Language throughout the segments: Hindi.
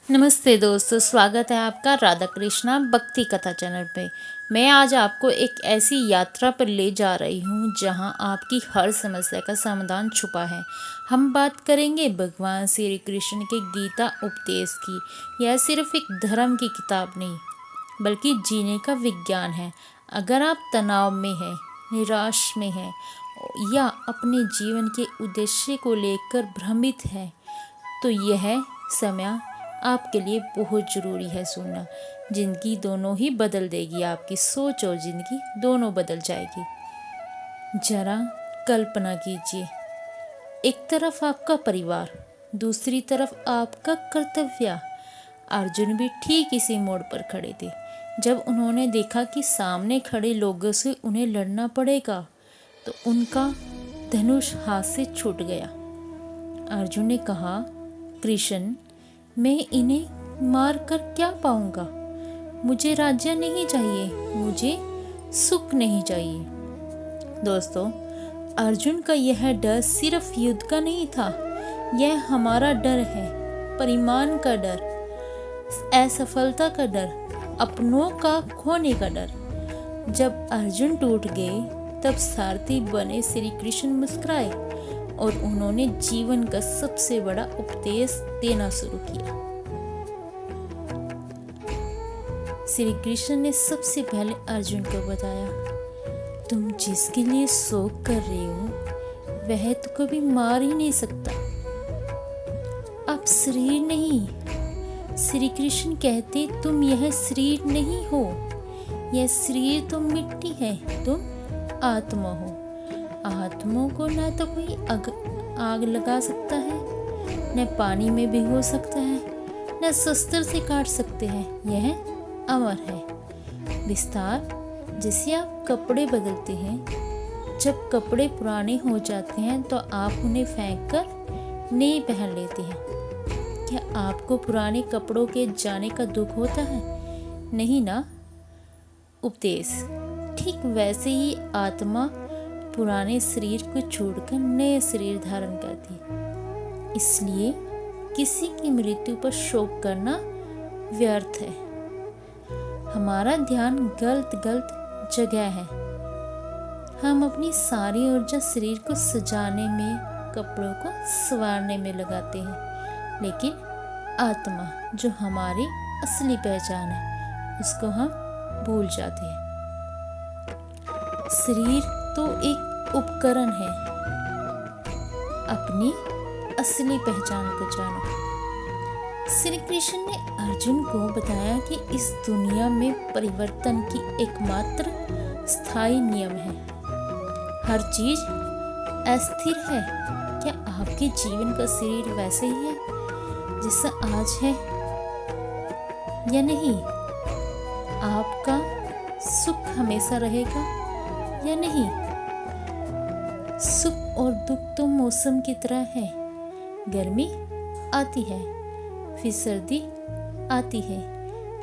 नमस्ते दोस्तों, स्वागत है आपका राधा कृष्णा भक्ति कथा चैनल पे। मैं आज आपको एक ऐसी यात्रा पर ले जा रही हूँ जहाँ आपकी हर समस्या का समाधान छुपा है। हम बात करेंगे भगवान श्री कृष्ण के गीता उपदेश की। यह सिर्फ एक धर्म की किताब नहीं, बल्कि जीने का विज्ञान है। अगर आप तनाव में हैं, निराश में हैं या अपने जीवन के उद्देश्य को लेकर भ्रमित हैं, तो यह समय आपके लिए बहुत ज़रूरी है सुनना। ज़िंदगी दोनों ही बदल देगी, आपकी सोच और ज़िंदगी दोनों बदल जाएगी। जरा कल्पना कीजिए, एक तरफ आपका परिवार, दूसरी तरफ आपका कर्तव्य। अर्जुन भी ठीक इसी मोड़ पर खड़े थे। जब उन्होंने देखा कि सामने खड़े लोगों से उन्हें लड़ना पड़ेगा, तो उनका धनुष हाथ से छूट गया। अर्जुन ने कहा, कृष्ण, मैं इन्हें मार कर क्या पाऊंगा? मुझे राज्य नहीं चाहिए, मुझे सुख नहीं चाहिए। दोस्तों, अर्जुन का यह डर सिर्फ युद्ध का नहीं था, यह हमारा डर है। परिमाण का डर, असफलता का डर, अपनों का खोने का डर। जब अर्जुन टूट गए, तब सारथी बने श्री कृष्ण मुस्कुराए और उन्होंने जीवन का सबसे बड़ा उपदेश देना शुरू किया। श्री कृष्ण ने सबसे पहले अर्जुन को बताया, तुम जिसके लिए शोक कर रहे हो वह तो कभी मार ही नहीं सकता। आप शरीर नहीं, श्री कृष्ण कहते, तुम यह शरीर नहीं हो, यह शरीर तो मिट्टी है, तुम आत्मा हो। आत्मा को न तो कोई आग लगा सकता है, न पानी में भिगो सकता है, न शस्त्र से काट सकते हैं। यह अमर है। विस्तार, जैसे आप कपड़े बदलते हैं, जब कपड़े पुराने हो जाते हैं तो आप उन्हें फेंक कर नए पहन लेते हैं। क्या आपको पुराने कपड़ों के जाने का दुख होता है? नहीं ना। उपदेश, ठीक वैसे ही आत्मा पुराने शरीर को छोड़कर नए शरीर धारण करती है। इसलिए किसी की मृत्यु पर शोक करना व्यर्थ है। हमारा ध्यान गलत जगह है। हम अपनी सारी ऊर्जा शरीर को सजाने में, कपड़ों को संवारने में लगाते हैं, लेकिन आत्मा, जो हमारी असली पहचान है, उसको हम भूल जाते हैं। शरीर तो एक उपकरण है। अपनी असली पहचान को जानो। श्री कृष्ण ने अर्जुन को बताया कि इस दुनिया में परिवर्तन की एकमात्र स्थायी नियम है। हर चीज अस्थिर है। क्या आपके जीवन का शरीर वैसे ही है जैसा आज है या नहीं? आपका सुख हमेशा रहेगा या नहीं? सुख और दुख तो मौसम की तरह है। गर्मी आती है, फिर सर्दी आती है।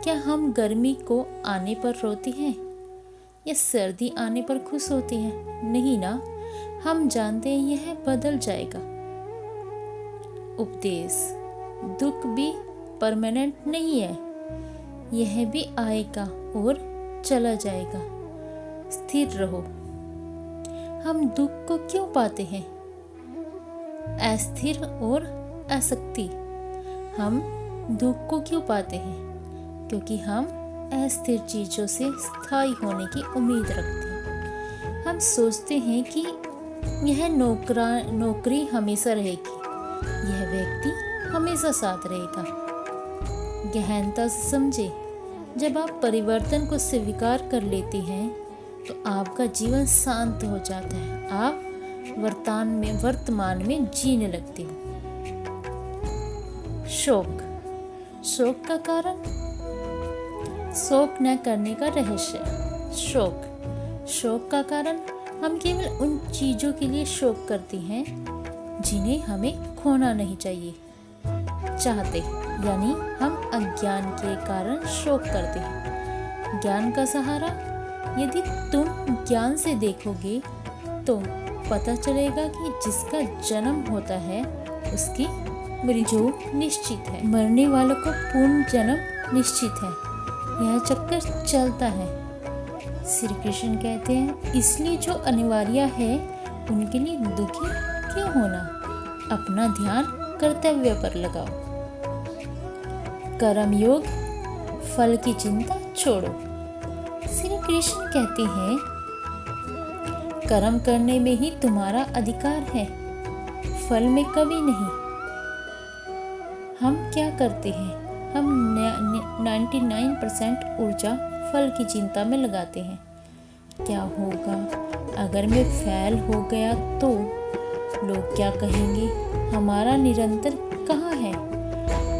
क्या हम गर्मी को आने पर रोते हैं या सर्दी आने पर खुश होते हैं? नहीं ना। हम जानते हैं यह बदल जाएगा। उपदेश, दुख भी परमानेंट नहीं है, यह भी आएगा और चला जाएगा। स्थिर रहो। हम दुख को क्यों पाते हैं? अस्थिर और आसक्ति। हम दुख को क्यों पाते हैं? क्योंकि हम अस्थिर चीजों से स्थायी होने की उम्मीद रखते हैं। हम सोचते हैं कि यह नौकरी हमेशा रहेगी, यह व्यक्ति हमेशा साथ रहेगा। गहनता से समझे, जब आप परिवर्तन को स्वीकार कर लेते हैं तो आपका जीवन शांत हो जाता है। आप वर्तमान में जीने लगते हो। शोक का कारण, शोक न करने का रहस्य। शोक का कारण, हम केवल उन चीजों के लिए शोक करते हैं जिन्हें हमें खोना नहीं चाहते, यानी हम अज्ञान के कारण शोक करते हैं। ज्ञान का सहारा, यदि तुम ज्ञान से देखोगे तो पता चलेगा कि जिसका जन्म होता है उसकी मृत्यु निश्चित है, मरने वालों को पूर्ण जन्म निश्चित है, यह चक्कर चलता है। श्री कृष्ण कहते हैं इसलिए जो अनिवार्य है उनके लिए दुखी क्यों होना, अपना ध्यान कर्तव्य पर लगाओ। कर्म योग, फल की चिंता छोड़ो। श्री कृष्ण कहते हैं कर्म करने में ही तुम्हारा अधिकार है, फल में कभी नहीं। हम क्या करते हैं, हम 99% ऊर्जा फल की चिंता में लगाते हैं। क्या होगा अगर मैं फेल हो गया तो, लोग क्या कहेंगे, हमारा निरंतर कहाँ है।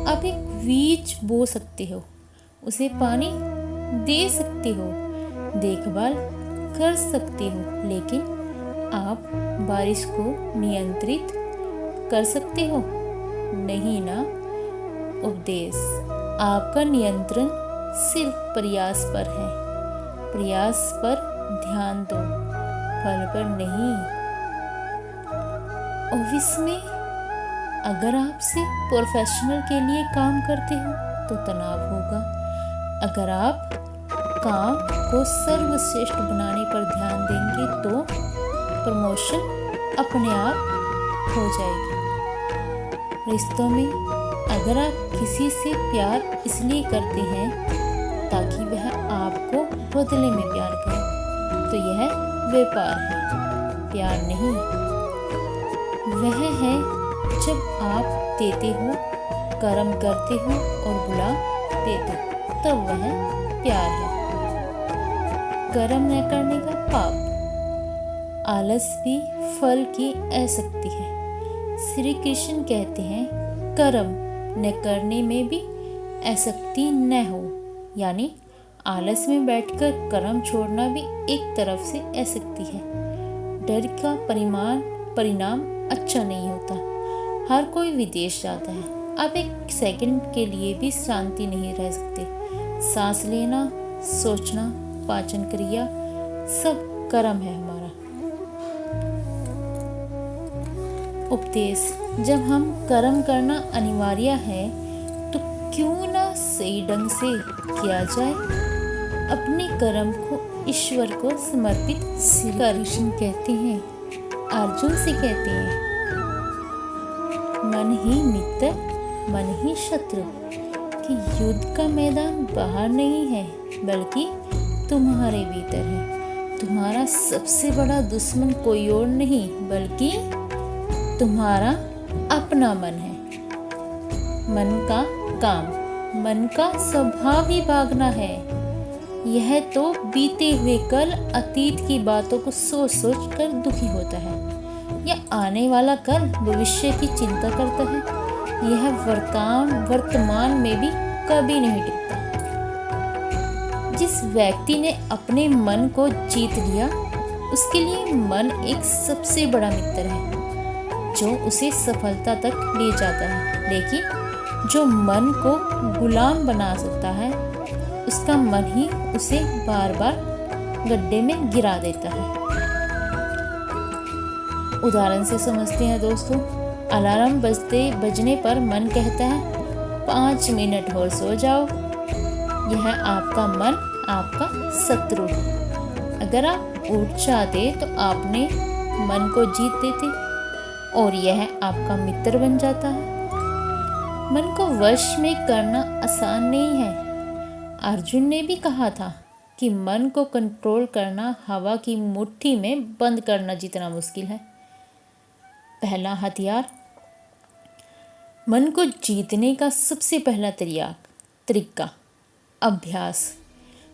आप एक बीज बो सकते हो, उसे पानी दे सकते हो, देखभाल कर सकते हो, लेकिन आप बारिश को नियंत्रित कर सकते हो नहीं ना। उपदेश, आपका नियंत्रण सिर्फ प्रयास पर है, प्रयास पर ध्यान दो, फल पर नहीं। ऑफिस में अगर आप सिर्फ प्रोफेशनल के लिए काम करते हो तो तनाव होगा, अगर आप काम को सर्वश्रेष्ठ बनाने पर ध्यान देंगे तो प्रमोशन अपने आप हो जाएगी। रिश्तों में अगर आप किसी से प्यार इसलिए करते हैं ताकि वह आपको बदले में प्यार करे तो यह व्यापार है, प्यार नहीं। वह है जब आप देते हो, कर्म करते हो और बुला देते हो, तब वह प्यार है। कर्म न करने का पाप, आलस भी फल की आसक्ति है। श्री कृष्ण कहते हैं कर्म न करने में भी आसक्ति न हो, यानी आलस में बैठकर कर्म छोड़ना भी एक तरफ से आसक्ति है। डर का परिणाम अच्छा नहीं होता। हर कोई विदेश जाता है, आप एक सेकंड के लिए भी शांति नहीं रह सकते। सांस लेना, सोचना, पाचन क्रिया सब कर्म है हमारा। उपदेश, जब हम कर्म करना अनिवार्य है तो क्यों ना सही ढंग से किया जाए, अपने कर्म को ईश्वर को समर्पित। श्री कृष्ण कहते हैं, अर्जुन से कहते हैं, मन ही मित्र मन ही शत्रु, कि युद्ध का मैदान बाहर नहीं है बल्कि तुम्हारे भीतर है। तुम्हारा सबसे बड़ा दुश्मन कोई और नहीं बल्कि तुम्हारा अपना मन है। मन का काम, मन का स्वभाव ही भागना है। यह तो बीते हुए कल अतीत की बातों को सोच सोच कर दुखी होता है, या आने वाला कल भविष्य की चिंता करता है। यह वर्तमान में भी कभी नहीं टिकता। जिस व्यक्ति ने अपने मन को जीत लिया उसके लिए मन एक सबसे बड़ा मित्र है जो उसे सफलता तक ले जाता है, लेकिन जो मन को गुलाम बना सकता है उसका मन ही उसे बार बार गड्ढे में गिरा देता है। उदाहरण से समझते हैं दोस्तों। अलार्म बजने पर मन कहता है 5 मिनट और सो जाओ। यह आपका मन आपका शत्रु है। अगर आप उठ जाते तो आपने मन को जीत देते और यह आपका मित्र बन जाता है। मन को वश में करना आसान नहीं है। अर्जुन ने भी कहा था कि मन को कंट्रोल करना हवा की मुट्ठी में बंद करना जितना मुश्किल है। पहला हथियार, मन को जीतने का सबसे पहला तरीका अभ्यास।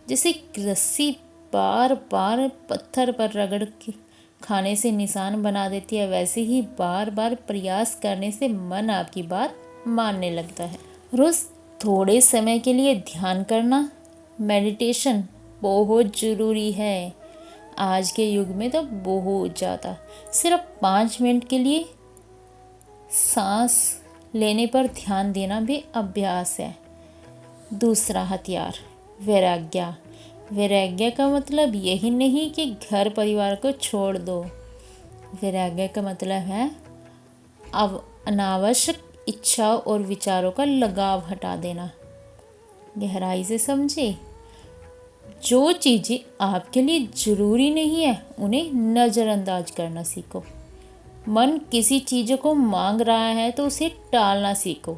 जैसे रस्सी बार बार पत्थर पर रगड़ के खाने से निशान बना देती है, वैसे ही बार बार प्रयास करने से मन आपकी बात मानने लगता है। रोज थोड़े समय के लिए ध्यान करना, मेडिटेशन बहुत ज़रूरी है। आज के युग में तो बहुत ज़्यादा। सिर्फ 5 मिनट के लिए सांस लेने पर ध्यान देना भी अभ्यास है। दूसरा हथियार वैराग्य। वैराग्य का मतलब यही नहीं कि घर परिवार को छोड़ दो। वैराग्य का मतलब है अब अनावश्यक इच्छाओं और विचारों का लगाव हटा देना। गहराई से समझे, जो चीज़ें आपके लिए ज़रूरी नहीं है उन्हें नज़रअंदाज करना सीखो। मन किसी चीज़ को मांग रहा है तो उसे टालना सीखो।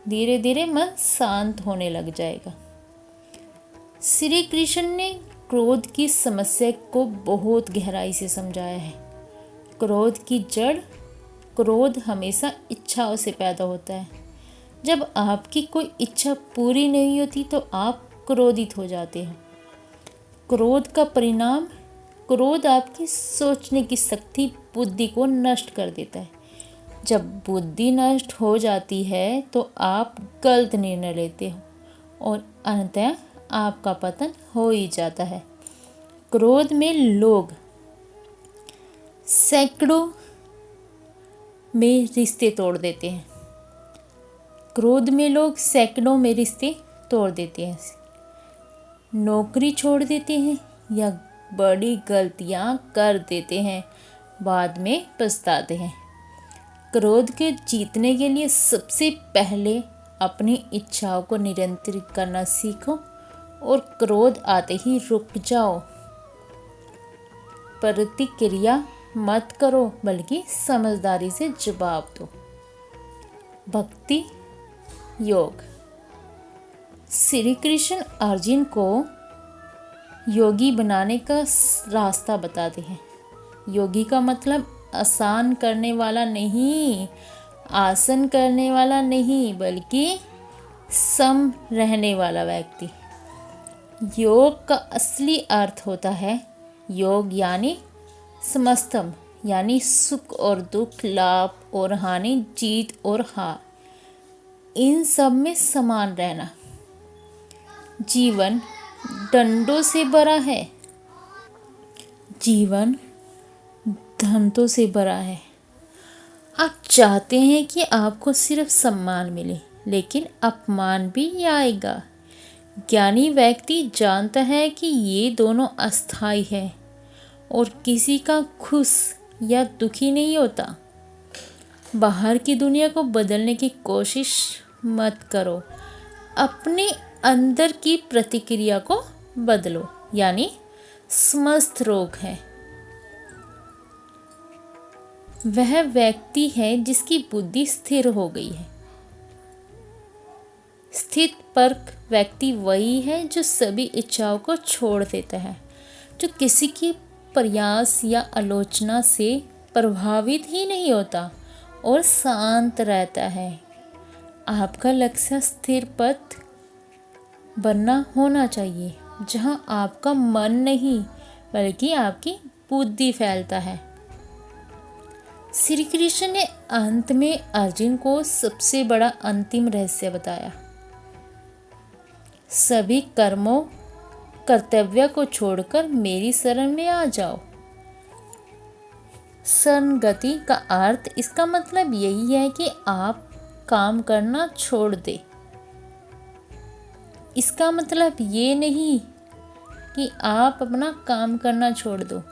धीरे धीरे मन शांत होने लग जाएगा। श्री कृष्ण ने क्रोध की समस्या को बहुत गहराई से समझाया है। क्रोध की जड़, क्रोध हमेशा इच्छाओं से पैदा होता है। जब आपकी कोई इच्छा पूरी नहीं होती तो आप क्रोधित हो जाते हैं। क्रोध का परिणाम, क्रोध आपकी सोचने की शक्ति, बुद्धि को नष्ट कर देता है। जब बुद्धि नष्ट हो जाती है तो आप गलत निर्णय लेते हो और अंततः आपका पतन हो ही जाता है। क्रोध में लोग सैकड़ों में रिश्ते तोड़ देते हैं। क्रोध में लोग सैकड़ों में रिश्ते तोड़ देते हैं, नौकरी छोड़ देते हैं या बड़ी गलतियां कर देते हैं, बाद में पछताते हैं। क्रोध के जीतने के लिए सबसे पहले अपनी इच्छाओं को नियंत्रित करना सीखो और क्रोध आते ही रुक जाओ। प्रतिक्रिया मत करो बल्कि समझदारी से जवाब दो। भक्ति योग। श्री कृष्ण अर्जुन को योगी बनाने का रास्ता बताते हैं। योगी का मतलब आसान करने वाला नहीं, आसन करने वाला नहीं, बल्कि सम रहने वाला व्यक्ति। योग का असली अर्थ होता है योग यानी समस्तम, यानी सुख और दुख, लाभ और हानि, जीत और हार, इन सब में समान रहना। जीवन डंडों से भरा है, जीवन धमतों से भरा है। आप चाहते हैं कि आपको सिर्फ सम्मान मिले, लेकिन अपमान भी आएगा। ज्ञानी व्यक्ति जानता है कि ये दोनों अस्थायी है और किसी का खुश या दुखी नहीं होता। बाहर की दुनिया को बदलने की कोशिश मत करो, अपने अंदर की प्रतिक्रिया को बदलो, यानी समस्त रोग है। वह व्यक्ति है जिसकी बुद्धि स्थिर हो गई है। स्थित परक व्यक्ति वही है जो सभी इच्छाओं को छोड़ देता है, जो किसी के प्रयास या आलोचना से प्रभावित ही नहीं होता और शांत रहता है। आपका लक्ष्य स्थिर पथ बनना होना चाहिए, जहां आपका मन नहीं बल्कि आपकी बुद्धि फैलता है। श्री कृष्ण ने अंत में अर्जुन को सबसे बड़ा अंतिम रहस्य बताया। सभी कर्मों, कर्तव्य को छोड़कर मेरी शरण में आ जाओ। शरणागति का अर्थ, इसका मतलब यही है कि आप काम करना छोड़ दें। इसका मतलब ये नहीं कि आप अपना काम करना छोड़ दो।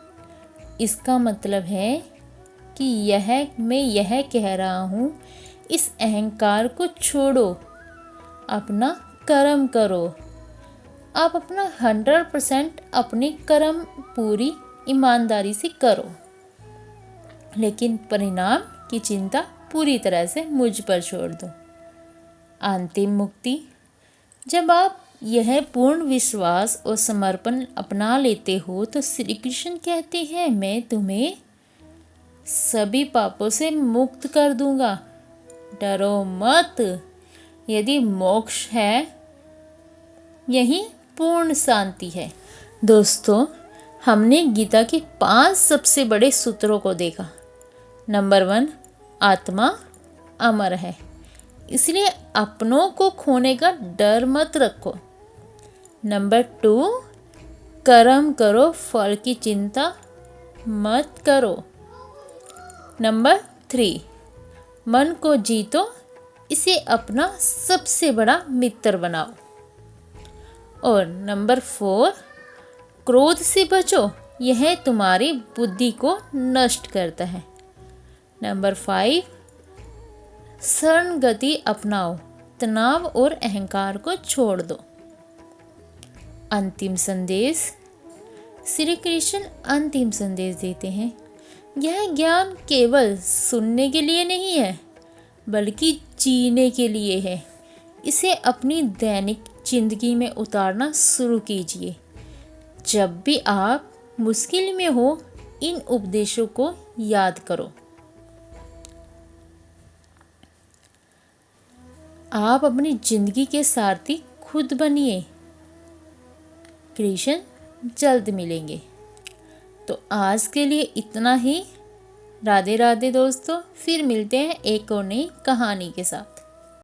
इसका मतलब है कि मैं यह कह रहा हूँ, इस अहंकार को छोड़ो, अपना कर्म करो। आप अपना 100% अपने कर्म पूरी ईमानदारी से करो, लेकिन परिणाम की चिंता पूरी तरह से मुझ पर छोड़ दो। अंतिम मुक्ति। जब आप यह पूर्ण विश्वास और समर्पण अपना लेते हो तो श्री कृष्ण कहते हैं, मैं तुम्हें सभी पापों से मुक्त कर दूंगा, डरो मत। यदि मोक्ष है, यही पूर्ण शांति है। दोस्तों, हमने गीता के 5 सबसे बड़े सूत्रों को देखा। नंबर 1, आत्मा अमर है, इसलिए अपनों को खोने का डर मत रखो। नंबर 2, कर्म करो, फल की चिंता मत करो। नंबर 3, मन को जीतो, इसे अपना सबसे बड़ा मित्र बनाओ। और नंबर 4, क्रोध से बचो, यह तुम्हारी बुद्धि को नष्ट करता है। नंबर 5, शरण गति अपनाओ, तनाव और अहंकार को छोड़ दो। अंतिम संदेश। श्री कृष्ण अंतिम संदेश देते हैं, यह ज्ञान केवल सुनने के लिए नहीं है, बल्कि जीने के लिए है। इसे अपनी दैनिक जिंदगी में उतारना शुरू कीजिए। जब भी आप मुश्किल में हो, इन उपदेशों को याद करो। आप अपनी जिंदगी के सारथी खुद बनिए। कृष्ण जल्द मिलेंगे। तो आज के लिए इतना ही। राधे राधे दोस्तों, फिर मिलते हैं एक और नई कहानी के साथ।